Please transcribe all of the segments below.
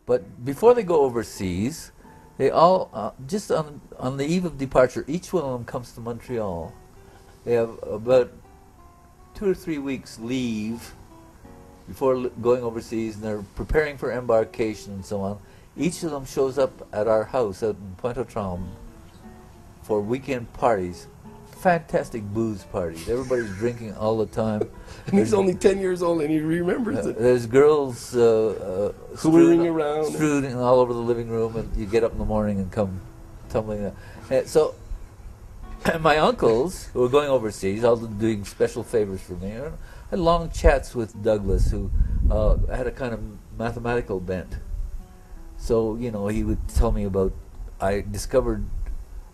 But before they go overseas, they all, just on the eve of departure, each one of them comes to Montreal. They have about 2 or 3 weeks leave before going overseas, and they're preparing for embarkation and so on. Each of them shows up at our house out in Pointe-aux-Trembles for weekend parties. Fantastic booze parties. Everybody's drinking all the time. And he's only 10 years old and he remembers it. There's girls Swirling around. strewn all over the living room, and you get up in the morning and come tumbling down. So my uncles, who were going overseas, all doing special favors for me, I had long chats with Douglas, who had a kind of mathematical bent. So, you know, he would tell me about, I discovered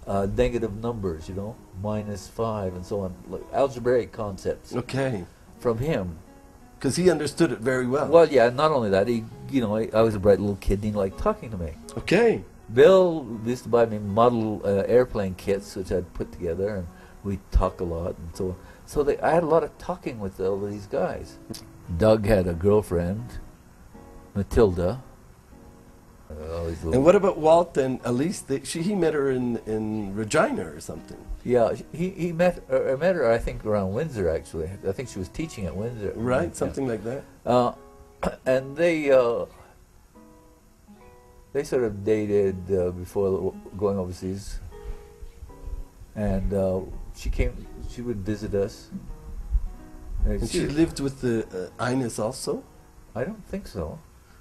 negative numbers, you know, -5 and so on, like algebraic concepts. Okay. From him. Because he understood it very well. Well, yeah, not only that, he, you know, I was a bright little kid and he liked talking to me. Okay. Bill used to buy me model airplane kits, which I'd put together, and we'd talk a lot and so on. So I had a lot of talking with all of these guys. Doug had a girlfriend, Matilda. And what about Walt and Elise? He met her in Regina or something. Yeah, he met her, I think, around Windsor, actually. I think she was teaching at Windsor. Right, something like that. And they sort of dated before going overseas. And she would visit us. And she lived with the Ines also? I don't think so.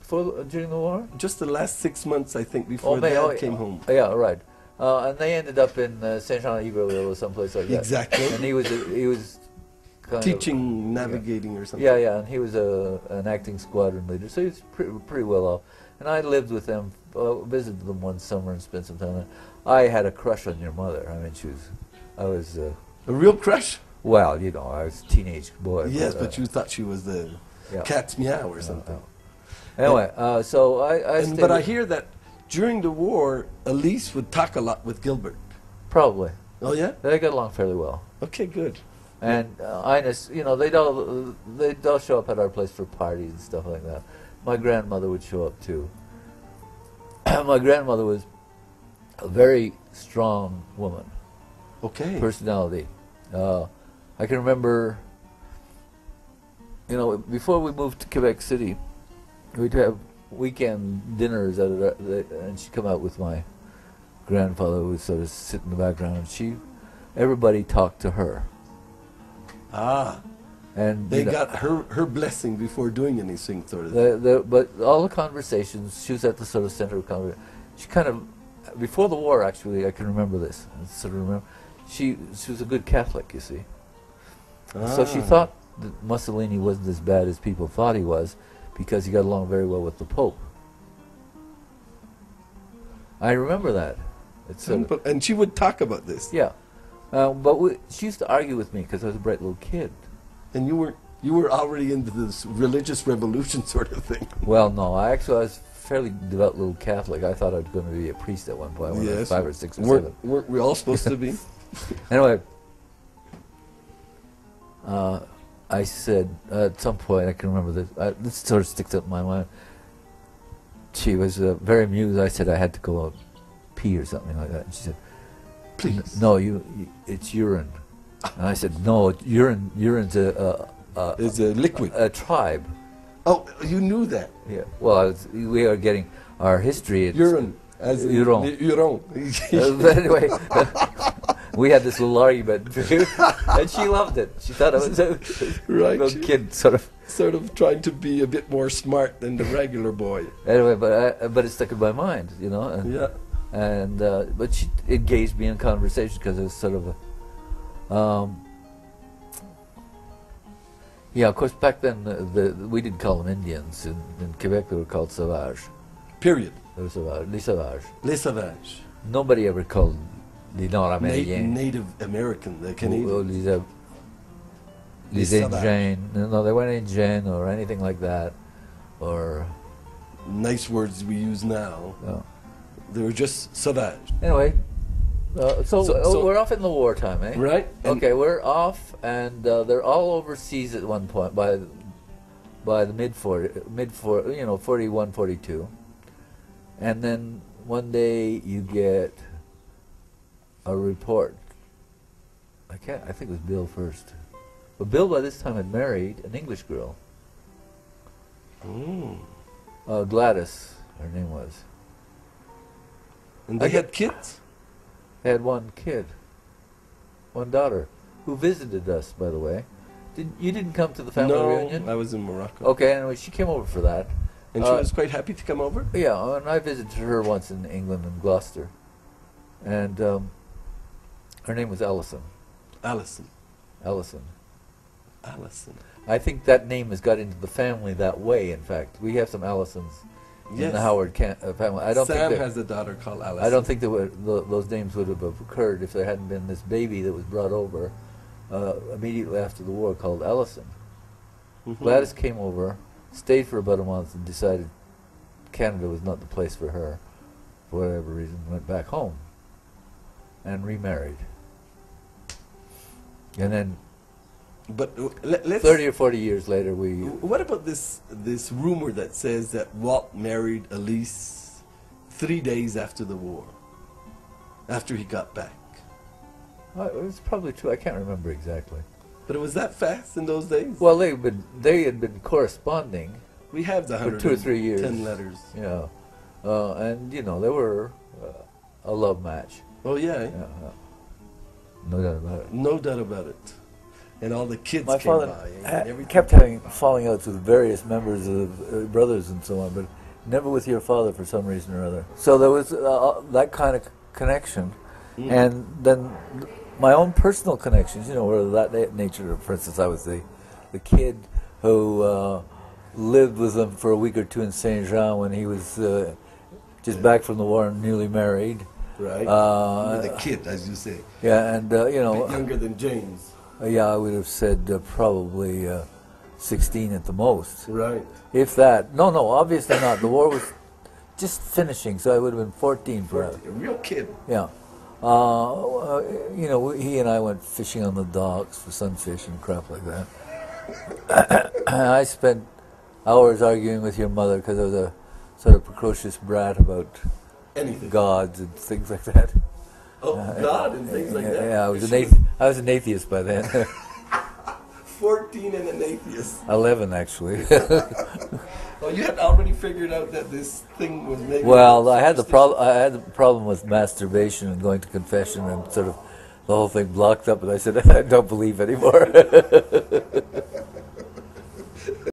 During the war? Just the last 6 months, I think, before Dad came home. Yeah, right. And they ended up in Saint-Jean-Iberville or someplace like that. Exactly. And he was kind teaching navigating or something. Yeah, yeah. And he was an acting squadron leader, so he was pretty well off. And I lived with them, visited them one summer and spent some time there. I had a crush on your mother. I mean, I was a real crush. Well, you know, I was a teenage boy. Yes, but you thought she was the cat's meow or something. Anyway, so but I hear that during the war, Elise would talk a lot with Gilbert. Probably. Oh yeah. They got along fairly well. Okay, good. And Ines, you know, they'd all show up at our place for parties and stuff like that. My grandmother would show up too. My grandmother was a very strong woman. Okay. Personality. I can remember, you know, before we moved to Quebec City, we'd have weekend dinners and she'd come out with my grandfather, who would sort of sit in the background, and everybody talked to her. Ah. And they got her blessing before doing anything, sort of. But all the conversations, she was at the sort of center of conversation. She kind of, before the war, actually, I can remember this. She was a good Catholic, you see. So she thought that Mussolini wasn't as bad as people thought he was, because he got along very well with the Pope. I remember that. And she would talk about this. Yeah, but she used to argue with me because I was a bright little kid. And you were already into this religious revolution sort of thing. Well, no, I was fairly devout little Catholic. I thought I was going to be a priest at one point when I was 5 or 6 or 7. Weren't we all supposed to be? Anyway, I said at some point, I can remember this, this sort of sticks up in my mind. She was very amused. I said I had to go out pee or something like that. And she said, "Please, no, it's urine." And I said, "No, urine's is a liquid, a tribe." Oh, you knew that? Yeah. Well, we are getting our history. Urine, as Uron. Uron. Anyway. We had this little argument, and she loved it. She thought I was a little kid, sort of trying to be a bit more smart than the regular boy. Anyway, but it stuck in my mind, you know. And, yeah. And but she engaged me in conversation because it was sort of a. Yeah, of course, back then we didn't call them Indians. In Quebec, they were called Sauvages. Period. They were Sauvages. Les Sauvages. Les Sauvages. Nobody ever called the Nord-Américains. Native American, the Canadians. Les Indiens. No, they weren't Indiens or anything like that. Or nice words we use now. No. They were just Sauvage. Anyway, so we're off in the wartime, eh? Right. Okay, we're off, and they're all overseas at one point by the mid 41, 42. And then one day you get a report. I think it was Bill first. But Bill by this time had married an English girl. Gladys, her name was. And they had kids? They had one kid. One daughter. Who visited us, by the way. You didn't come to the family reunion? No, I was in Morocco. Okay, anyway, she came over for that. And she was quite happy to come over? Yeah, and I visited her once in England, in Gloucester. And her name was Allison. Allison. Allison. Allison. I think that name has got into the family that way, in fact. We have some Allisons in the Howard family. I don't Sam think has a daughter called Allison. I don't think those names would have occurred if there hadn't been this baby that was brought over immediately after the war called Allison. Gladys came over, stayed for about a month, and decided Canada was not the place for her, for whatever reason, went back home and remarried. And then but let's 30 or 40 years later, we... What about this rumor that says that Walt married Elise 3 days after the war, after he got back? It was probably true. I can't remember exactly. But it was that fast in those days? Well, they had been corresponding. We have the for 2 or 3 years. 10 letters. Yeah. And, you know, they were a love match. Oh, yeah. No doubt about it. No doubt about it. And all the kids My came father by. And everything. kept having falling outs with various members of brothers and so on, but never with your father for some reason or other. So there was that kind of connection. And then my own personal connections, you know, were that nature. For instance, I was the kid who lived with them for a week or two in Saint Jean when he was just back from the war and newly married. Right. You were the kid, as you say. Yeah, and you know, a bit younger than James. Yeah, I would have said probably 16 at the most. Right. If that. No, obviously not. The war was just finishing, so I would have been 14 perhaps. A real kid. Yeah. You know, he and I went fishing on the docks for sunfish and crap like that. I spent hours arguing with your mother because I was a sort of precocious brat about anything, gods and things like that. Oh, God and things like that? Yeah, I was an atheist by then. 14 and an atheist. 11, actually. Oh, you had already figured out that this thing was maybe... Well, I had the problem with masturbation and going to confession, and sort of the whole thing blocked up, and I said, I don't believe anymore.